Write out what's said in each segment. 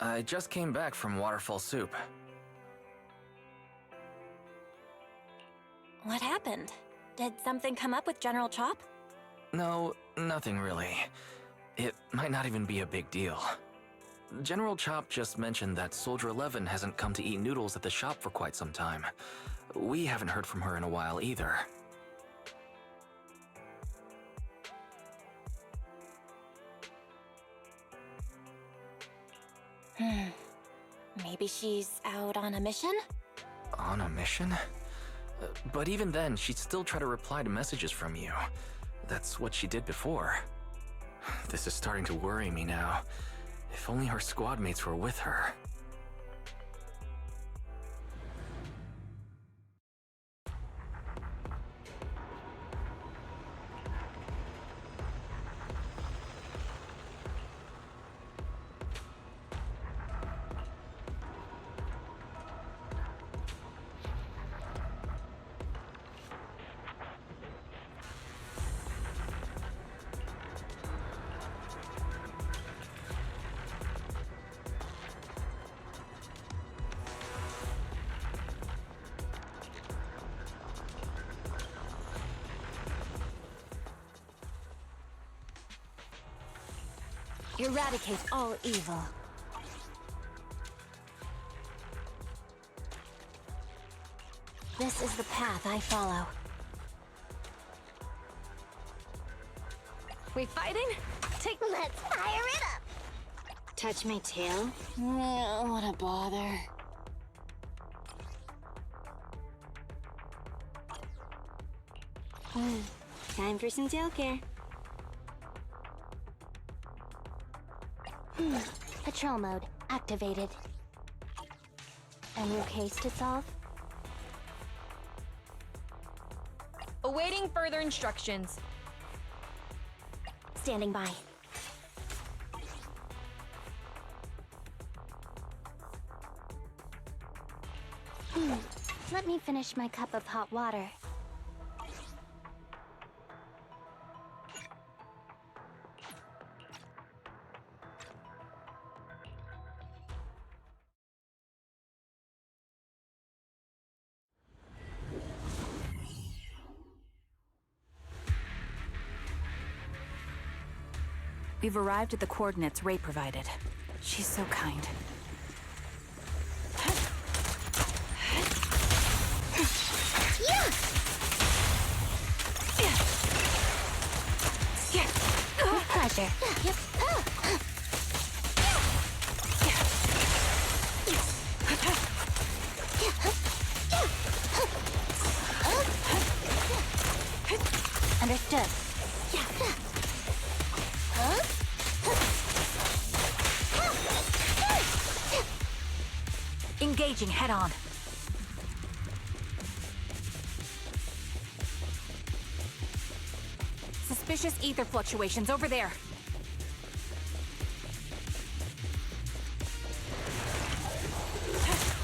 I just came back from Waterfall Soup. What happened? Did something come up with General Chop? No, nothing really. It might not even be a big deal. General Chop just mentioned that Soldier 11 hasn't come to eat noodles at the shop for quite some time. We haven't heard from her in a while either. Maybe she's out on a mission? On a mission? But even then, she'd still try to reply to messages from you. That's what she did before. This is starting to worry me now. If only her squad mates were with her. Eradicate all evil. This is the path I follow. We fighting? Let's fire it up! Touch my tail? What a bother. Time for some tail care. Patrol mode activated. A new case to solve? Awaiting further instructions. Standing by. Let me finish my cup of hot water. We've arrived at the coordinates Ray provided. She's so kind. With pleasure. Understood. Engaging head-on. Suspicious ether fluctuations over there.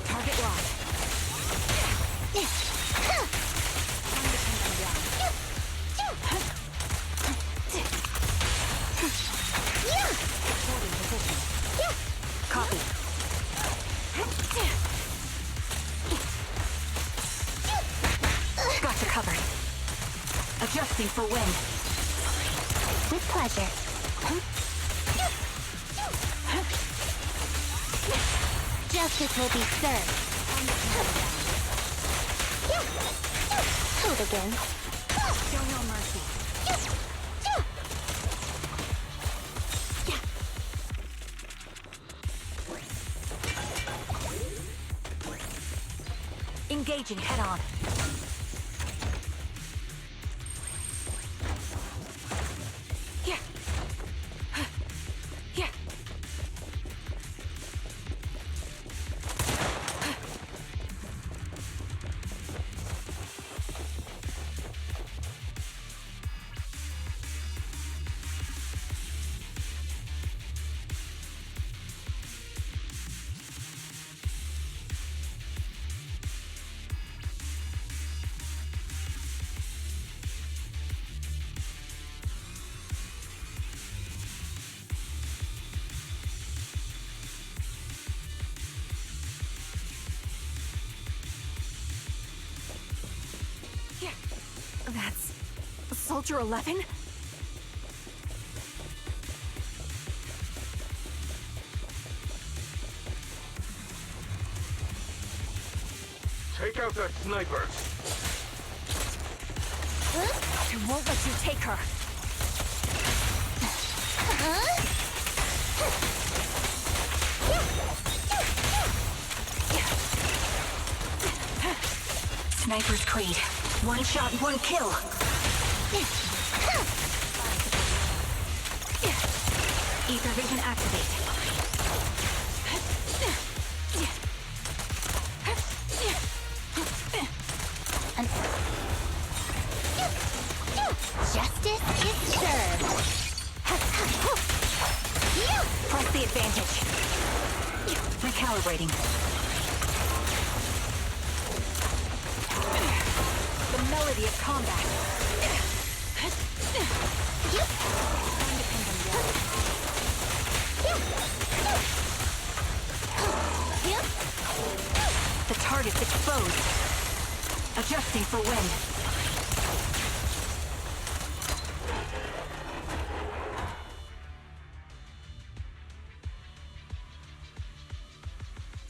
Target locked. Reporting position. Copy. Got you covered. Adjusting for wind. With pleasure. Justice will be served. Hold again. Show no mercy. Engaging head-on. That's Soldier 11? Take out that sniper! I won't let you take her. Sniper's Creed. One shot, one kill. Ether vision activate. Justice is served. Press the advantage. Recalibrating. The melody of combat. The target's exposed. Adjusting for wind.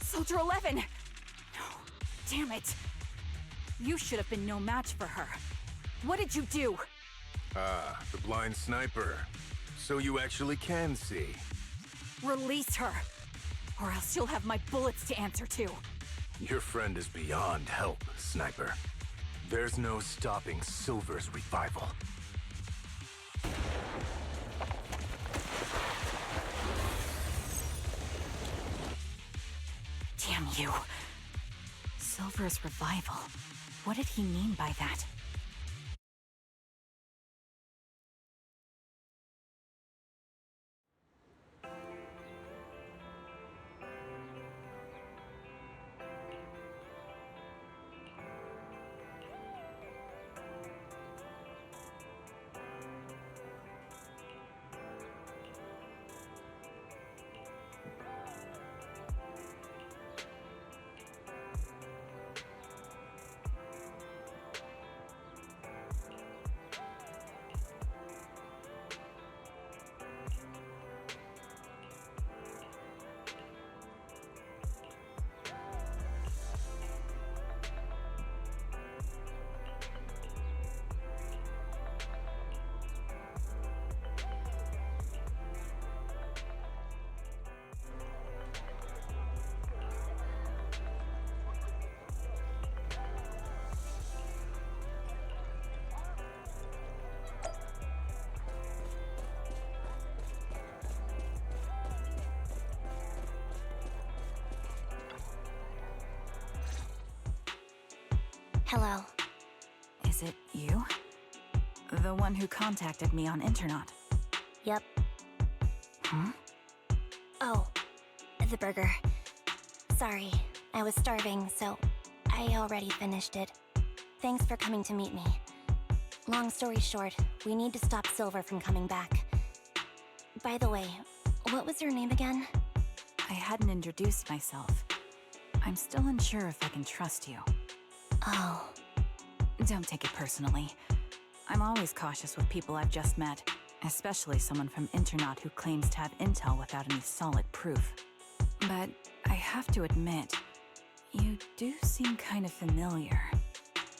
Soldier 11! No, damn it. You should have been no match for her. What did you do? Ah, the blind sniper. So you actually can see. Release her, or else you'll have my bullets to answer to. Your friend is beyond help, Sniper. There's no stopping Silver's revival. Damn you. Silver's revival. What did he mean by that? Hello. Is it you? The one who contacted me on Internaut? Yep. Huh? Oh, the burger. Sorry, I was starving, so I already finished it. Thanks for coming to meet me. Long story short, we need to stop Silver from coming back. By the way, what was your name again? I hadn't introduced myself. I'm still unsure if I can trust you. Oh. Don't take it personally. I'm always cautious with people I've just met, especially someone from Internaut who claims to have intel without any solid proof. But I have to admit, you do seem kind of familiar.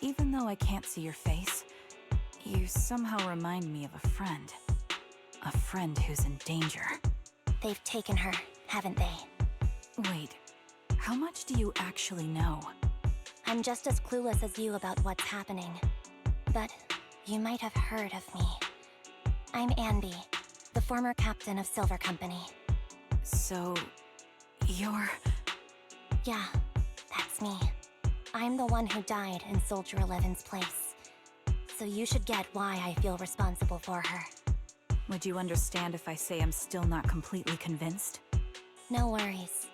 Even though I can't see your face, you somehow remind me of a friend. A friend who's in danger. They've taken her, haven't they? Wait, how much do you actually know? I'm just as clueless as you about what's happening. But you might have heard of me. I'm Anby, the former captain of Silver Company. So, you're... Yeah, that's me. I'm the one who died in Soldier 11's place. So you should get why I feel responsible for her. Would you understand if I say I'm still not completely convinced? No worries.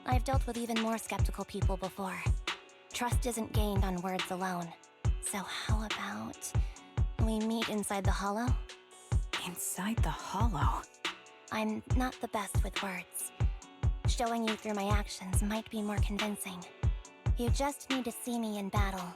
I've dealt with even more skeptical people before. Trust isn't gained on words alone. So how about we meet inside the Hollow? Inside the Hollow? I'm not the best with words. Showing you through my actions might be more convincing. You just need to see me in battle.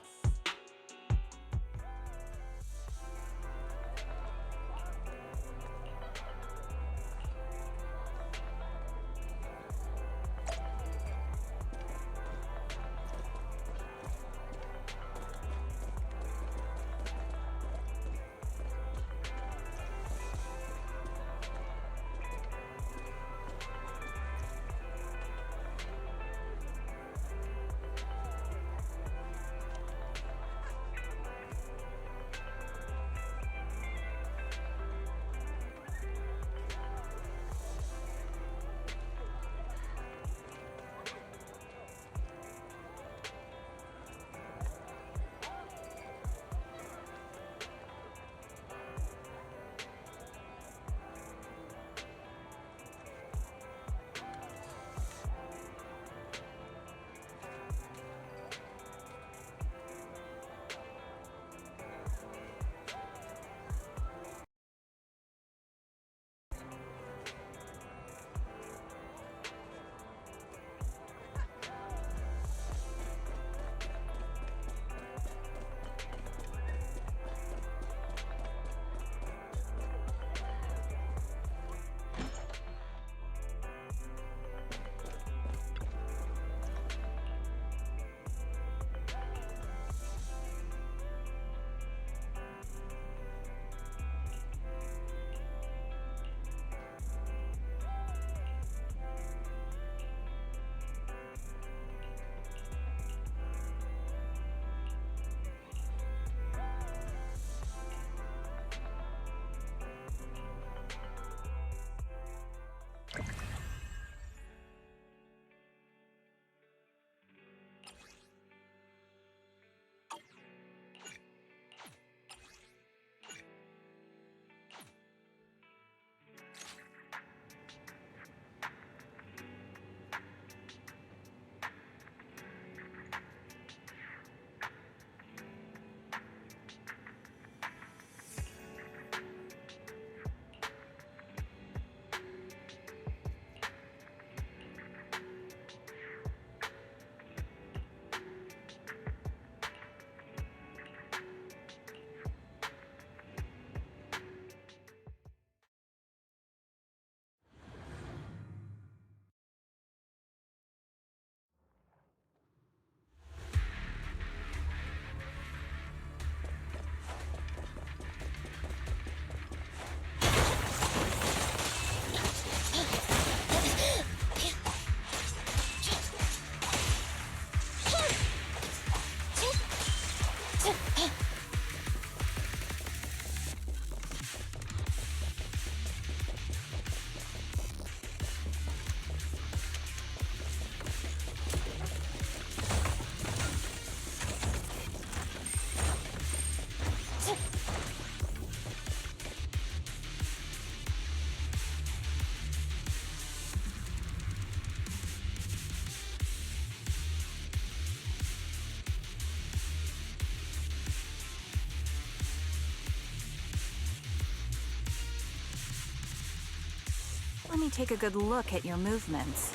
Let me take a good look at your movements.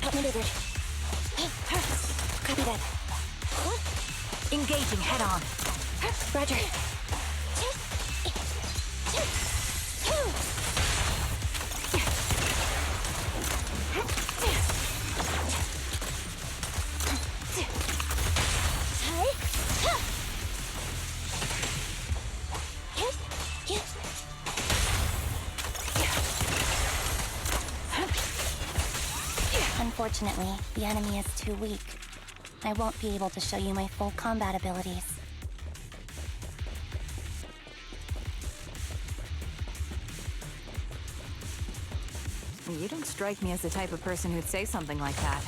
Outmaneuvered. Copy that. Engaging head-on. Roger. Unfortunately, the enemy is too weak. I won't be able to show you my full combat abilities. You don't strike me as the type of person who'd say something like that.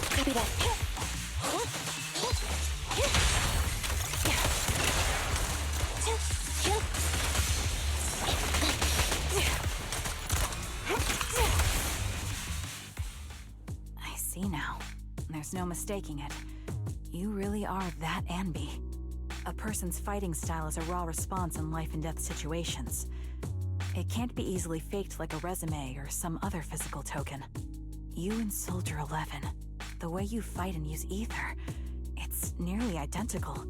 Copy that. I see now. There's no mistaking it. You really are that Anby. A person's fighting style is a raw response in life and death situations. It can't be easily faked like a resume or some other physical token. You and Soldier 11, the way you fight and use ether, it's nearly identical.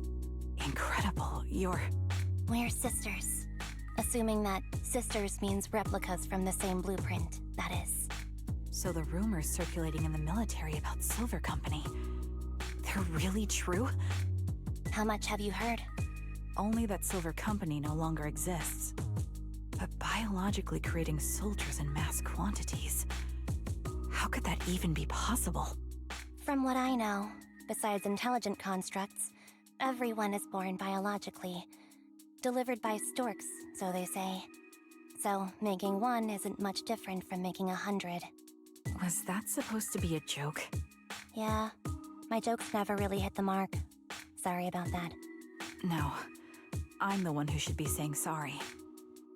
Incredible. We're sisters. Assuming that sisters means replicas from the same blueprint, that is. So the rumors circulating in the military about Silver Company, they're really true? How much have you heard? Only that Silver Company no longer exists. But biologically creating soldiers in mass quantities, how could that even be possible? From what I know, besides intelligent constructs, everyone is born biologically. Delivered by storks, so they say. So, making one isn't much different from making 100. Was that supposed to be a joke? Yeah, my jokes never really hit the mark. Sorry about that. No, I'm the one who should be saying sorry.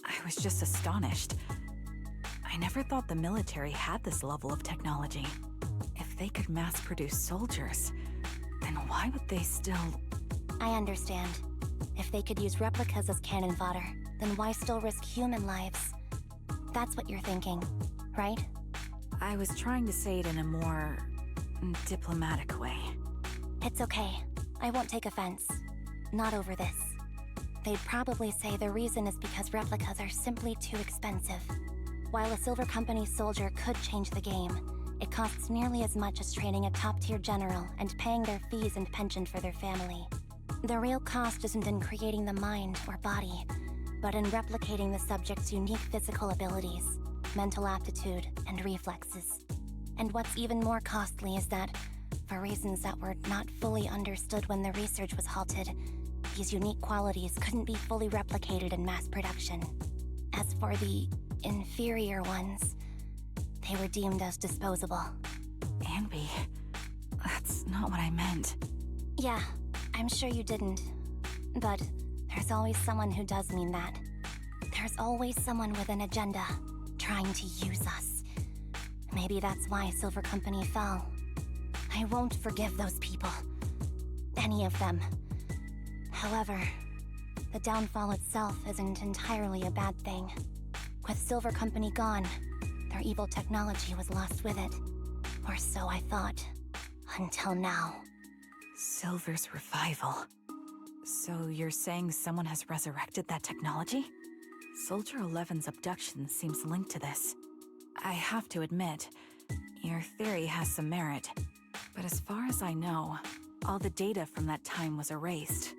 I was just astonished. I never thought the military had this level of technology. If they could mass-produce soldiers, then why would they still... I understand. If they could use replicas as cannon fodder, then why still risk human lives? That's what you're thinking, right? I was trying to say it in a more... diplomatic way. It's okay. I won't take offense. Not over this. They'd probably say the reason is because replicas are simply too expensive. While a Silver Company soldier could change the game, it costs nearly as much as training a top-tier general and paying their fees and pension for their family. The real cost isn't in creating the mind or body, but in replicating the subject's unique physical abilities, mental aptitude, and reflexes. And what's even more costly is that, for reasons that were not fully understood when the research was halted, these unique qualities couldn't be fully replicated in mass production. As for the inferior ones, they were deemed as disposable. Anby, that's not what I meant. Yeah, I'm sure you didn't. But there's always someone who does mean that. There's always someone with an agenda, trying to use us. Maybe that's why Silver Company fell. I won't forgive those people. Any of them. However, the downfall itself isn't entirely a bad thing. With Silver Company gone, their evil technology was lost with it. Or so I thought. Until now. Silver's revival. So you're saying someone has resurrected that technology? Soldier 11's abduction seems linked to this. I have to admit, your theory has some merit. But as far as I know, all the data from that time was erased.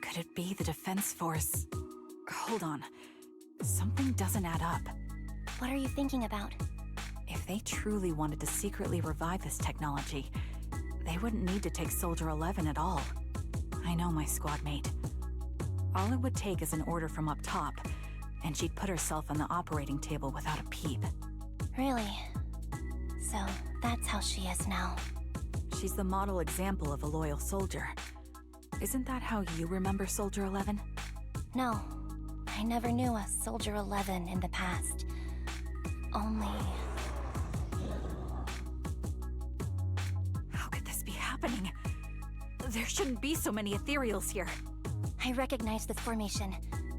Could it be the Defense Force? Hold on. Something doesn't add up. What are you thinking about? If they truly wanted to secretly revive this technology, they wouldn't need to take Soldier 11 at all. I know my squad mate. All it would take is an order from up top, and she'd put herself on the operating table without a peep. Really? So, that's how she is now. She's the model example of a loyal soldier. Isn't that how you remember Soldier 11? No, I never knew a Soldier 11 in the past. Only... How could this be happening? There shouldn't be so many ethereals here. I recognize this formation.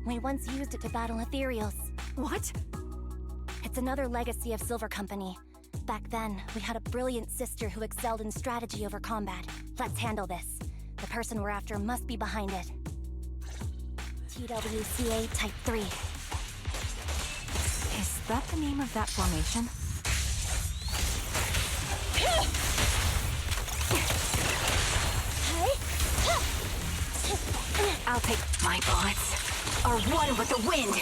We once used it to battle ethereals. What? It's another legacy of Silver Company. Back then, we had a brilliant sister who excelled in strategy over combat. Let's handle this. The person we're after must be behind it. TWCA Type 3. Is that the name of that formation? I'll take my bullets. Are one with the wind.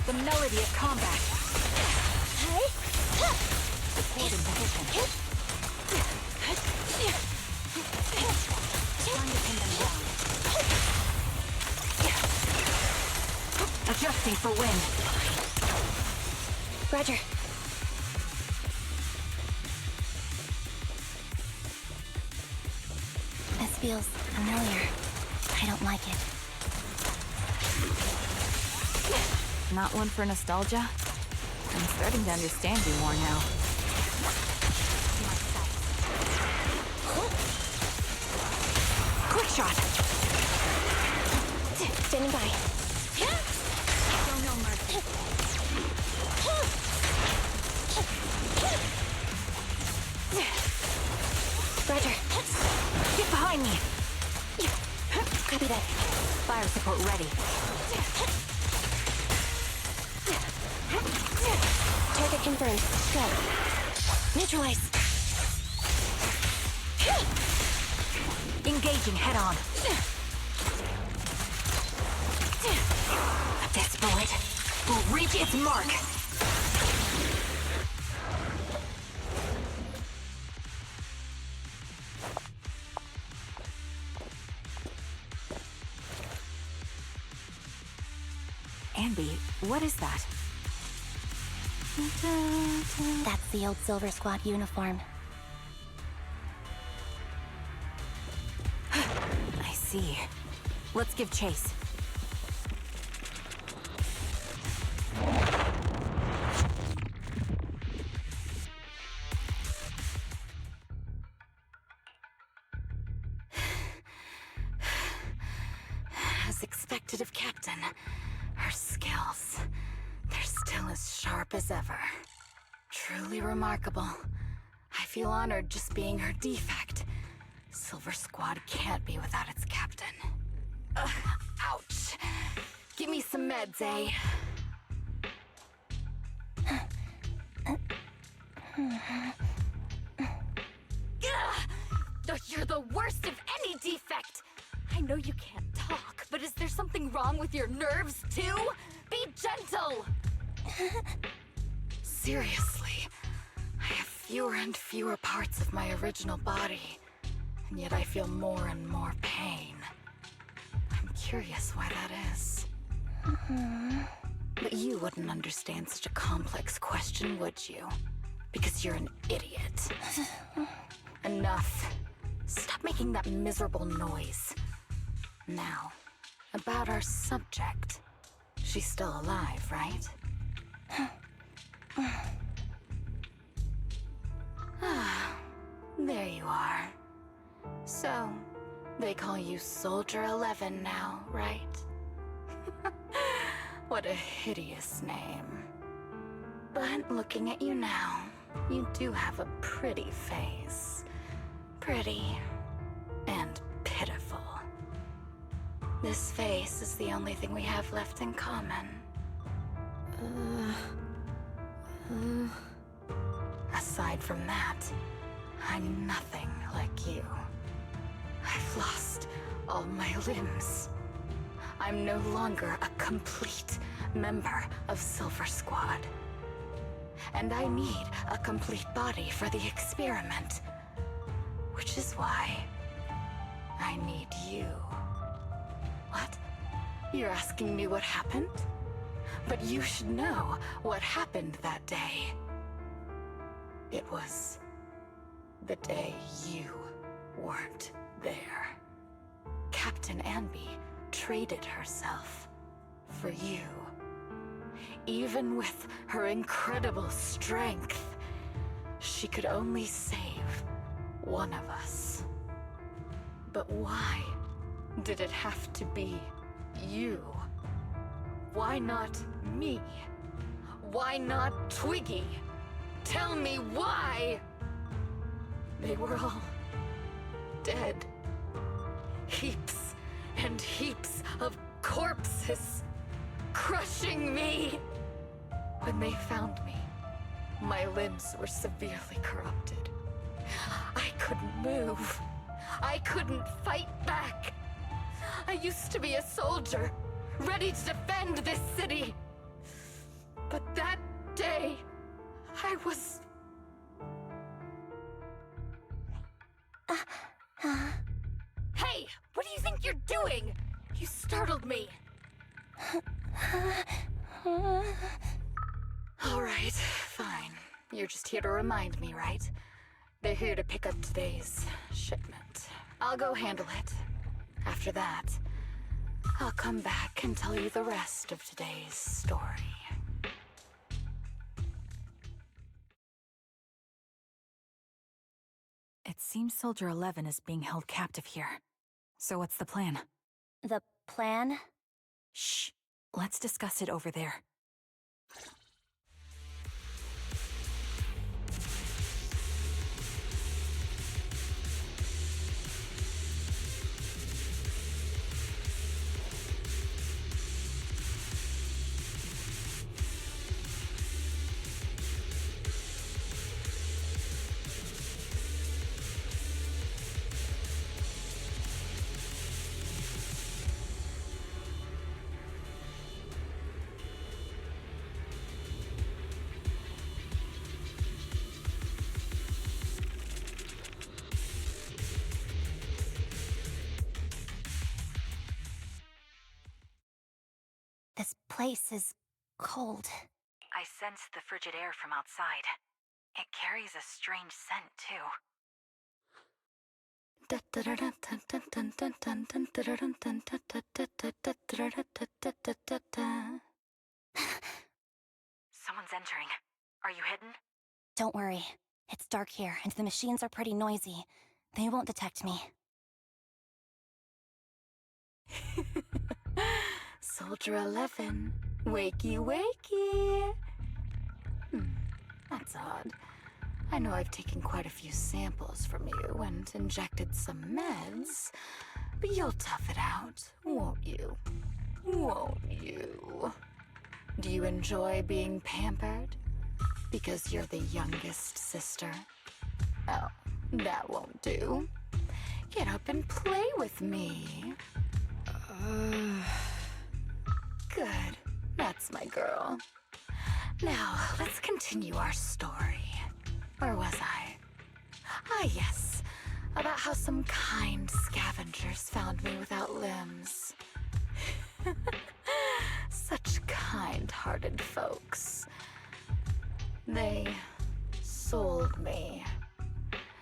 The melody of combat. Supporting position. Time to pin them down. Adjusting for wind. Roger. This feels familiar. I don't like it. Not one for nostalgia? I'm starting to understand you more now. Quick shot! Standing by. Show no mercy. Roger. Get behind me! Copy that. Fire support ready. Target confirmed. Go. Neutralize. Engaging head on. This bullet will reach its mark. Anby, what is that? That's the old Silver Squad uniform. I see. Let's give chase. As expected of Captain, her skills, they're still as sharp as ever. Truly remarkable. I feel honored just being her defect. Silver Squad can't be without its captain. Ouch. Give me some meds, eh? You're the worst of any defect! I know you can't talk, but is there something wrong with your nerves, too? Be gentle! Seriously, I have fewer and fewer parts of my original body, and yet I feel more and more pain. I'm curious why that is. But you wouldn't understand such a complex question, would you? Because you're an idiot. Enough. Stop making that miserable noise. Now, about our subject. She's still alive, right? There you are. So, they call you Soldier 11 now, right? What a hideous name. But looking at you now, you do have a pretty face. Pretty and pitiful. This face is the only thing we have left in common. Aside from that, I'm nothing like you. I've lost all my limbs. I'm no longer a complete member of Silver Squad. And I need a complete body for the experiment. Which is why I need you. What? You're asking me what happened? But you should know what happened that day. It was the day you weren't there. Captain Anby traded herself for you. Even with her incredible strength, she could only save one of us. But why did it have to be you? Why not me? Why not Twiggy? Tell me why! They were all dead. Heaps and heaps of corpses crushing me. When they found me, my limbs were severely corrupted. I couldn't move. I couldn't fight back. I used to be a soldier, ready to defend this city. But that day, I was... Hey, what do you think you're doing? You startled me. All right, fine. You're just here to remind me, right? They're here to pick up today's shipment. I'll go handle it. After that, I'll come back and tell you the rest of today's story. It seems Soldier 11 is being held captive here. So what's the plan? The plan? Shh. Let's discuss it over there. This place is cold. I sense the frigid air from outside. It carries a strange scent, too. Someone's entering. Are you hidden? Don't worry. It's dark here, and the machines are pretty noisy. They won't detect me. Soldier 11, wakey wakey. That's odd. I know I've taken quite a few samples from you and injected some meds, but you'll tough it out, won't you? Won't you? Do you enjoy being pampered? Because you're the youngest sister? Oh, that won't do. Get up and play with me. Good. That's my girl. Now, let's continue our story. Where was I? Ah, yes. About how some kind scavengers found me without limbs. Such kind-hearted folks. They sold me.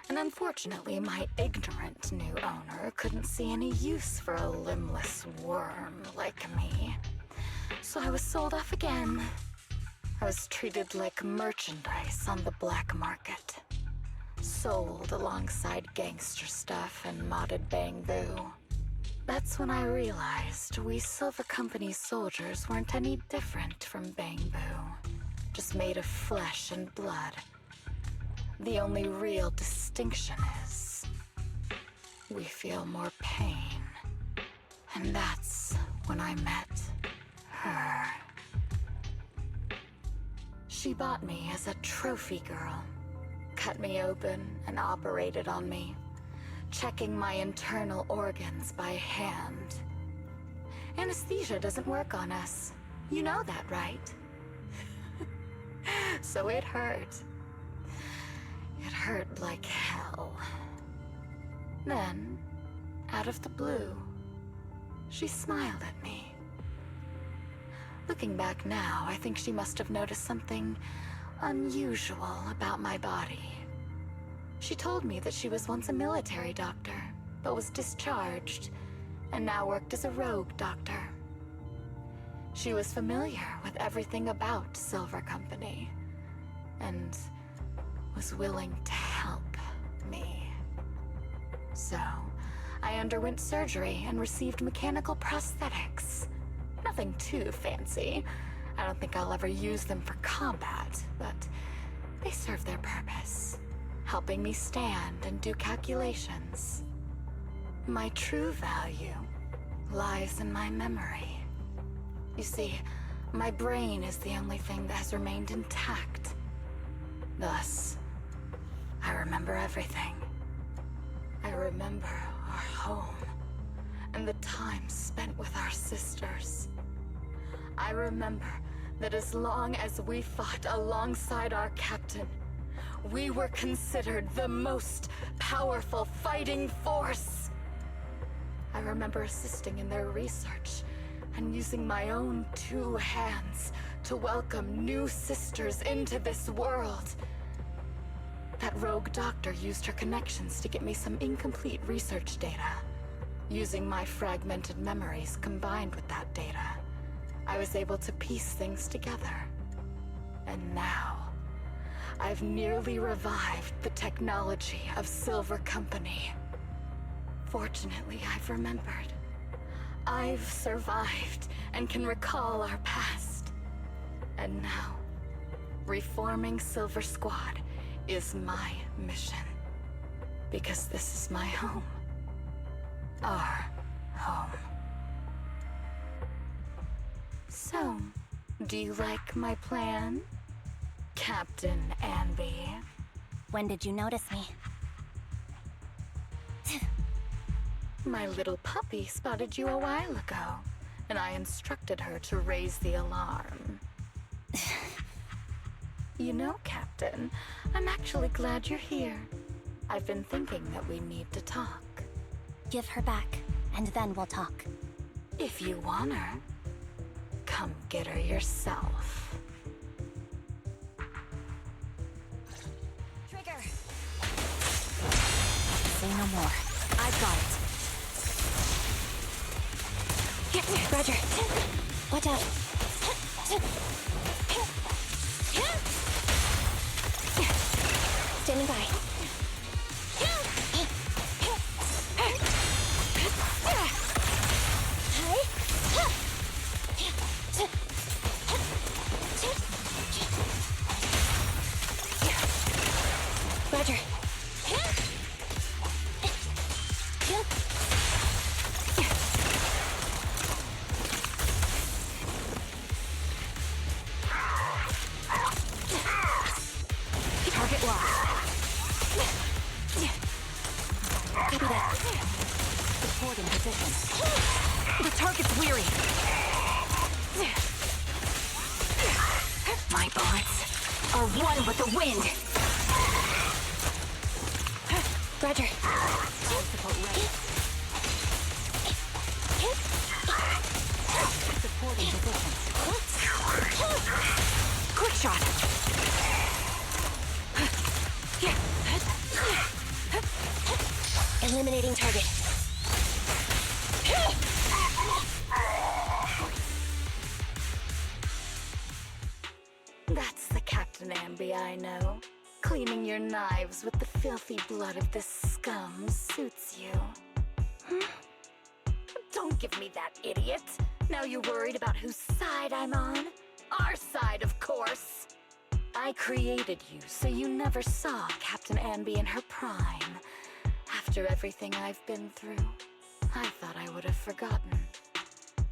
And unfortunately, my ignorant new owner couldn't see any use for a limbless worm like me. So I was sold off again. I was treated like merchandise on the black market. Sold alongside gangster stuff and modded bamboo. That's when I realized we Silver Company soldiers weren't any different from bamboo. Just made of flesh and blood. The only real distinction is we feel more pain. And that's when I met her. She bought me as a trophy girl, cut me open and operated on me, checking my internal organs by hand. Anesthesia doesn't work on us. You know that, right? So it hurt. It hurt like hell. Then, out of the blue, she smiled at me. Looking back now, I think she must have noticed something unusual about my body. She told me that she was once a military doctor, but was discharged, and now worked as a rogue doctor. She was familiar with everything about Silver Company, and was willing to help me. So, I underwent surgery and received mechanical prosthetics. Nothing too fancy. I don't think I'll ever use them for combat, but they serve their purpose, helping me stand and do calculations. My true value lies in my memory. You see, my brain is the only thing that has remained intact. Thus, I remember everything. I remember our home, and the time spent with our sisters. I remember that as long as we fought alongside our captain, we were considered the most powerful fighting force. I remember assisting in their research and using my own 2 hands to welcome new sisters into this world. That rogue doctor used her connections to get me some incomplete research data. Using my fragmented memories combined with that data, I was able to piece things together. And now, I've nearly revived the technology of Silver Company. Fortunately, I've remembered. I've survived and can recall our past. And now, reforming Silver Squad is my mission. Because this is my home. Our home. So, do you like my plan, Captain Anby? When did you notice me? My little puppy spotted you a while ago, and I instructed her to raise the alarm. You know, Captain, I'm actually glad you're here. I've been thinking that we need to talk. Give her back, and then we'll talk. If you want her, come get her yourself. Trigger! Say no more. I've got it. Roger. Watch out. Standing by. Roger. Target locked. Copy that. Supporting position. The target's weary. My bullets are one with the wind. Roger. Support ready. Supporting position. Quick shot. Eliminating target. That's the Captain Anby I know. Cleaning your knives with the filthy blood of this scum suits you. Don't give me that, idiot. Now you're worried about whose side I'm on? Our side, of course. I created you so you never saw Captain Anby in her prime. After everything I've been through, I thought I would have forgotten.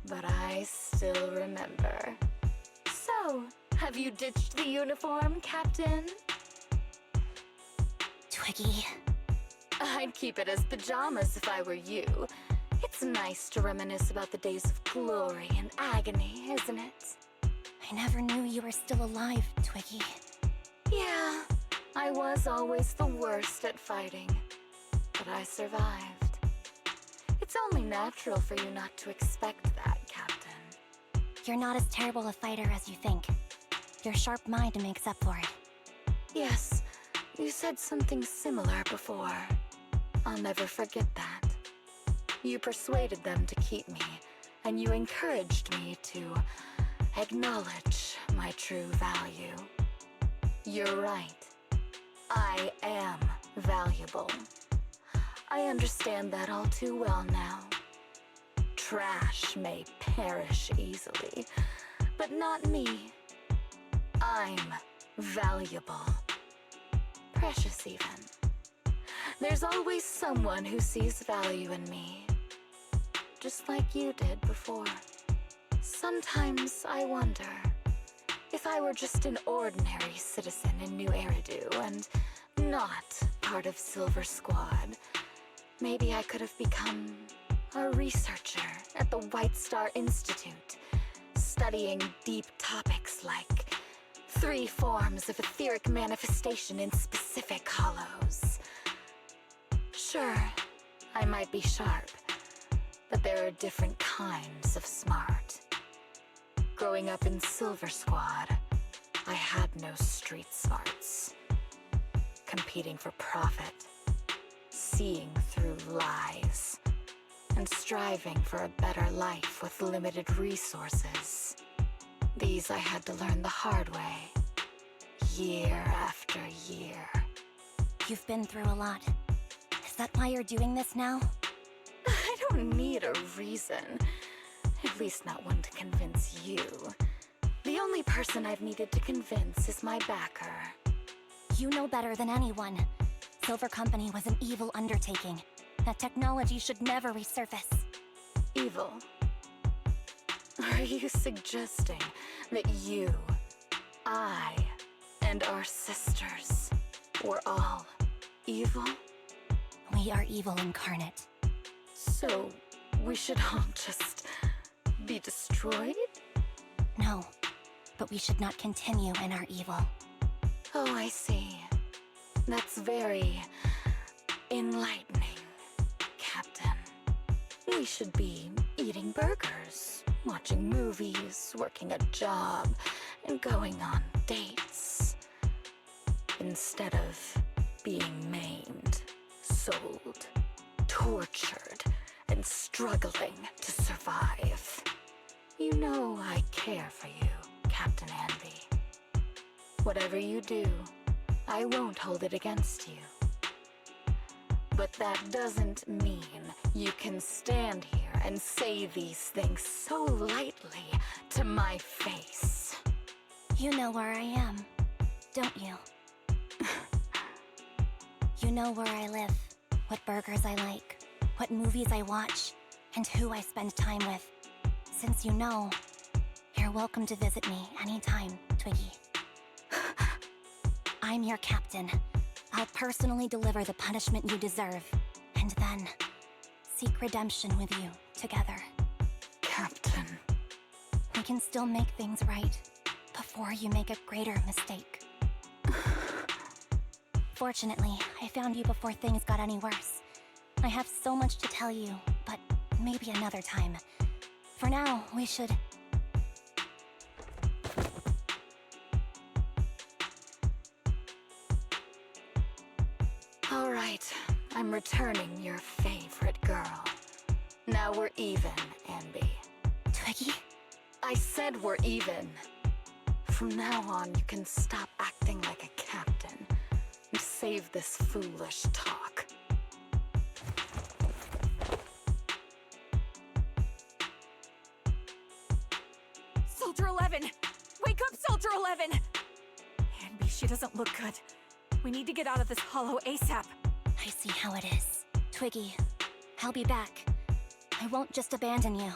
But I still remember. So, have you ditched the uniform, Captain? Twiggy. I'd keep it as pajamas if I were you. It's nice to reminisce about the days of glory and agony, isn't it? I never knew you were still alive, Twiggy. Yeah, I was always the worst at fighting. But I survived. It's only natural for you not to expect that, Captain. You're not as terrible a fighter as you think. Your sharp mind makes up for it. Yes, You said something similar before. I'll never forget that. You persuaded them to keep me, and you encouraged me to acknowledge my true value. You're right. I am valuable. I understand that all too well now. Trash may perish easily, but not me. I'm valuable. Precious even. There's always someone who sees value in me, just like you did before. Sometimes I wonder if I were just an ordinary citizen in New Eridu and not part of Silver Squad, maybe I could have become a researcher at the White Star Institute, studying deep topics like 3 forms of etheric manifestation in specific hollows. Sure, I might be sharp, but there are different kinds of smart. Growing up in Silver Squad, I had no street smarts. Competing for profit, seeing through lies, and striving for a better life with limited resources. These I had to learn the hard way, year after year. You've been through a lot. Is that why you're doing this now? I don't need a reason. At least not one to convince you. The only person I've needed to convince is my backer. You know better than anyone. Silver Company was an evil undertaking. That technology should never resurface. Evil? Are you suggesting that you, I, and our sisters were all evil? We are evil incarnate. So, we should all just be destroyed? No, but we should not continue in our evil. Oh, I see. That's very enlightening, Captain. We should be eating burgers, watching movies, working a job, and going on dates. Instead of being maimed, sold, tortured, and struggling to survive. You know I care for you, Captain Anby. Whatever you do, I won't hold it against you. But that doesn't mean you can stand here and say these things so lightly to my face. You know where I am, don't you? You know where I live, what burgers I like, what movies I watch, and who I spend time with. Since you know, you're welcome to visit me anytime, Twiggy. I'm your captain. I'll personally deliver the punishment you deserve, and then seek redemption with you together. Captain. We can still make things right before you make a greater mistake. Fortunately, I found you before things got any worse. I have so much to tell you, but maybe another time. For now, we should... All right, I'm returning your favorite girl. Now we're even, Anby. Twiggy? I said we're even. From now on, you can stop acting like a captain and save this foolish talk. Soldier 11! Wake up, Soldier 11! Anby, she doesn't look good. We need to get out of this hollow ASAP. I see how it is. Twiggy, I'll be back. I won't just abandon you.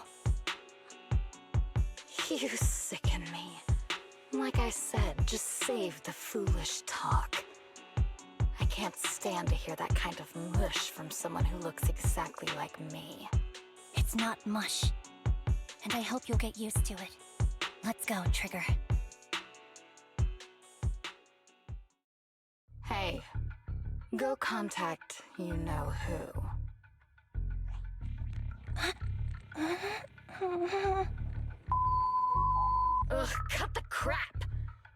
You sicken me. Like I said, just save the foolish talk. I can't stand to hear that kind of mush from someone who looks exactly like me. It's not mush. And I hope you'll get used to it. Let's go, Trigger. Hey, go contact you-know-who. Ugh, cut the crap!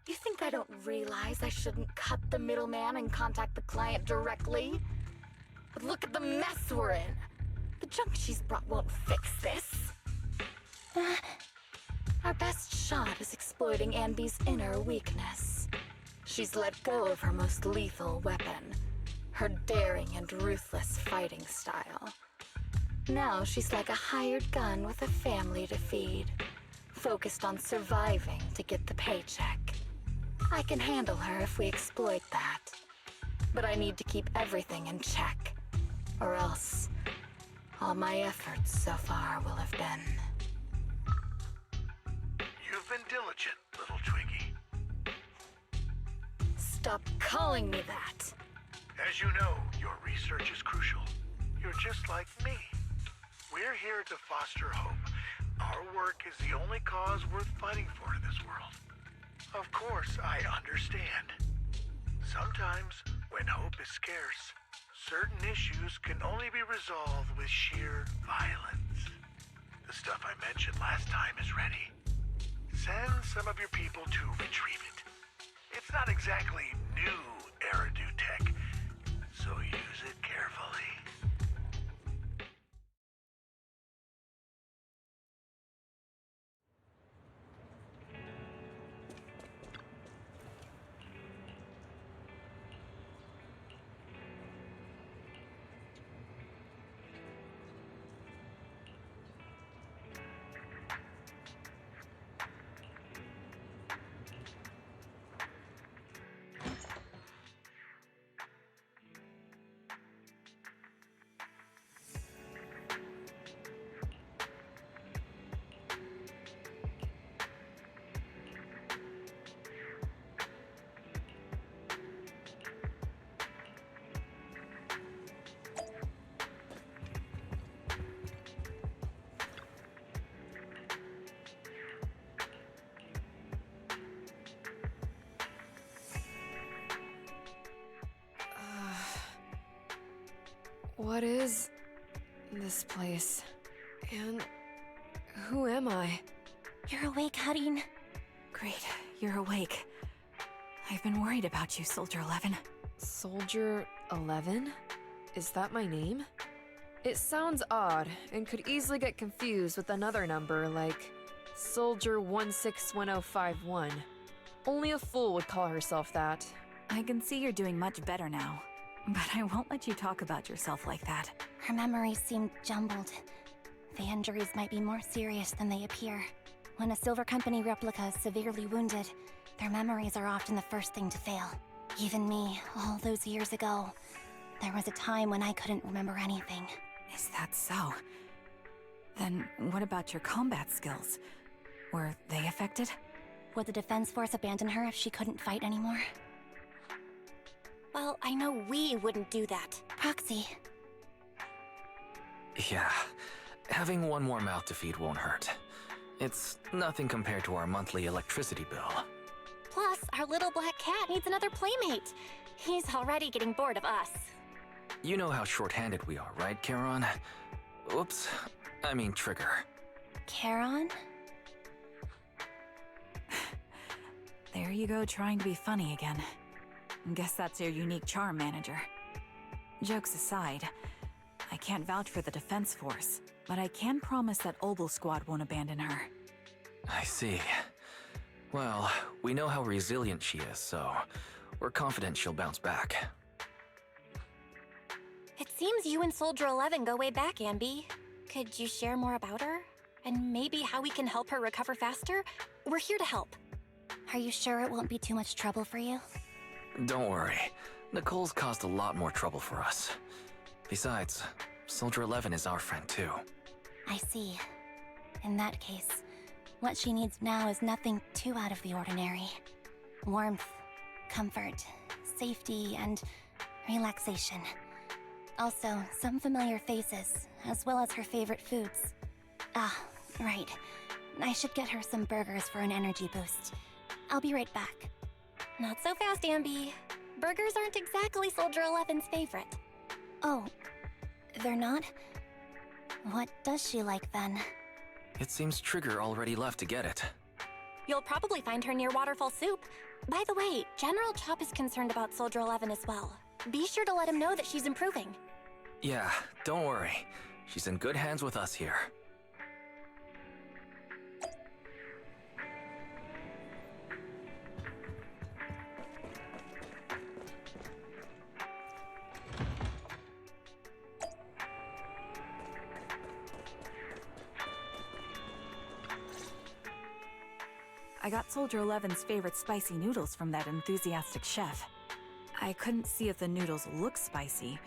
You think that I don't realize I shouldn't cut the middleman and contact the client directly. But look at the mess we're in. The junk she's brought won't fix this. Our best shot is exploiting Anby's inner weakness. She's let go of her most lethal weapon, her daring and ruthless fighting style. Now she's like a hired gun with a family to feed, focused on surviving to get the paycheck. I can handle her if we exploit that. But I need to keep everything in check, or else all my efforts so far will have been... You've been diligent, little Twiggy. Stop calling me that! As you know, your research is crucial. You're just like me. We're here to foster hope. Our work is the only cause worth fighting for in this world. Of course, I understand. Sometimes, when hope is scarce, certain issues can only be resolved with sheer violence. The stuff I mentioned last time is ready. Send some of your people to retrieve it. It's not exactly new Eridu tech, so use it carefully. What is this place? And who am I? You're awake, Hutting. Great, you're awake. I've been worried about you, Soldier 11. Soldier 11? Is that my name? It sounds odd and could easily get confused with another number like Soldier 161051. Only a fool would call herself that. I can see you're doing much better now, but I won't let you talk about yourself like that. Her memories seem jumbled. The injuries might be more serious than they appear. When a Silver Company replica is severely wounded, their memories are often the first thing to fail. Even me, all those years ago, there was a time when I couldn't remember anything. Is that so? Then what about your combat skills? Were they affected? Would the Defense Force abandon her if she couldn't fight anymore? Well, I know we wouldn't do that. Proxy. Yeah, having one more mouth to feed won't hurt. It's nothing compared to our monthly electricity bill. Plus, our little black cat needs another playmate. He's already getting bored of us. You know how short-handed we are, right, Charon? Oops, I mean Trigger. Charon? There you go, trying to be funny again. Guess that's your unique charm, manager. Jokes aside, I can't vouch for the Defense Force, but I can promise that Obel Squad won't abandon her. I see. Well, we know how resilient she is, so we're confident she'll bounce back. It seems you and Soldier 11 go way back, Anby. Could you share more about her? And maybe how we can help her recover faster? We're here to help. Are you sure it won't be too much trouble for you? Don't worry. Nicole's caused a lot more trouble for us. Besides, Soldier 11 is our friend too. I see. In that case, what she needs now is nothing too out of the ordinary. Warmth, comfort, safety, and relaxation. Also, some familiar faces, as well as her favorite foods. Ah, right. I should get her some burgers for an energy boost. I'll be right back. Not so fast, Anby. Burgers aren't exactly Soldier 11's favorite. Oh, they're not? What does she like then? It seems Trigger already left to get it. You'll probably find her near Waterfall Soup. By the way, General Chop is concerned about Soldier 11 as well. Be sure to let him know that she's improving. Yeah, don't worry. She's in good hands with us here. I got Soldier 11's favorite spicy noodles from that enthusiastic chef. I couldn't see if the noodles look spicy,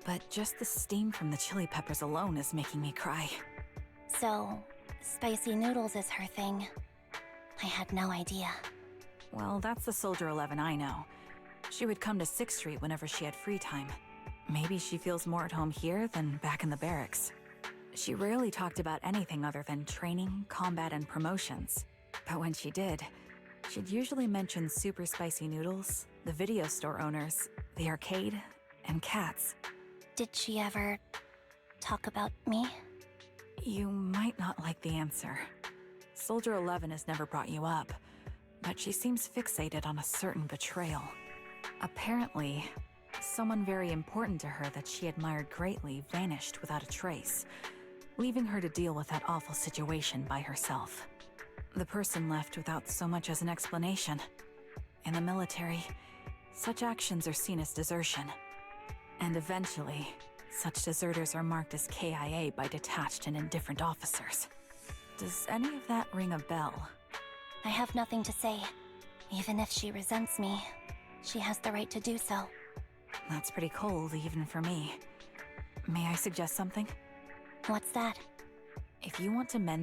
but just the steam from the chili peppers alone is making me cry. So, spicy noodles is her thing. I had no idea. Well, that's the Soldier 11 I know. She would come to 6th Street whenever she had free time. Maybe she feels more at home here than back in the barracks. She rarely talked about anything other than training, combat, and promotions. But when she did, she'd usually mention super spicy noodles, the video store owners, the arcade, and cats. Did she ever talk about me? You might not like the answer. Soldier 11 has never brought you up, but she seems fixated on a certain betrayal. Apparently, someone very important to her that she admired greatly vanished without a trace, leaving her to deal with that awful situation by herself. The person left without so much as an explanation. In the military, such actions are seen as desertion. And eventually, such deserters are marked as KIA by detached and indifferent officers. Does any of that ring a bell? I have nothing to say. Even if she resents me, she has the right to do so. That's pretty cold, even for me. May I suggest something? What's that? If you want to mend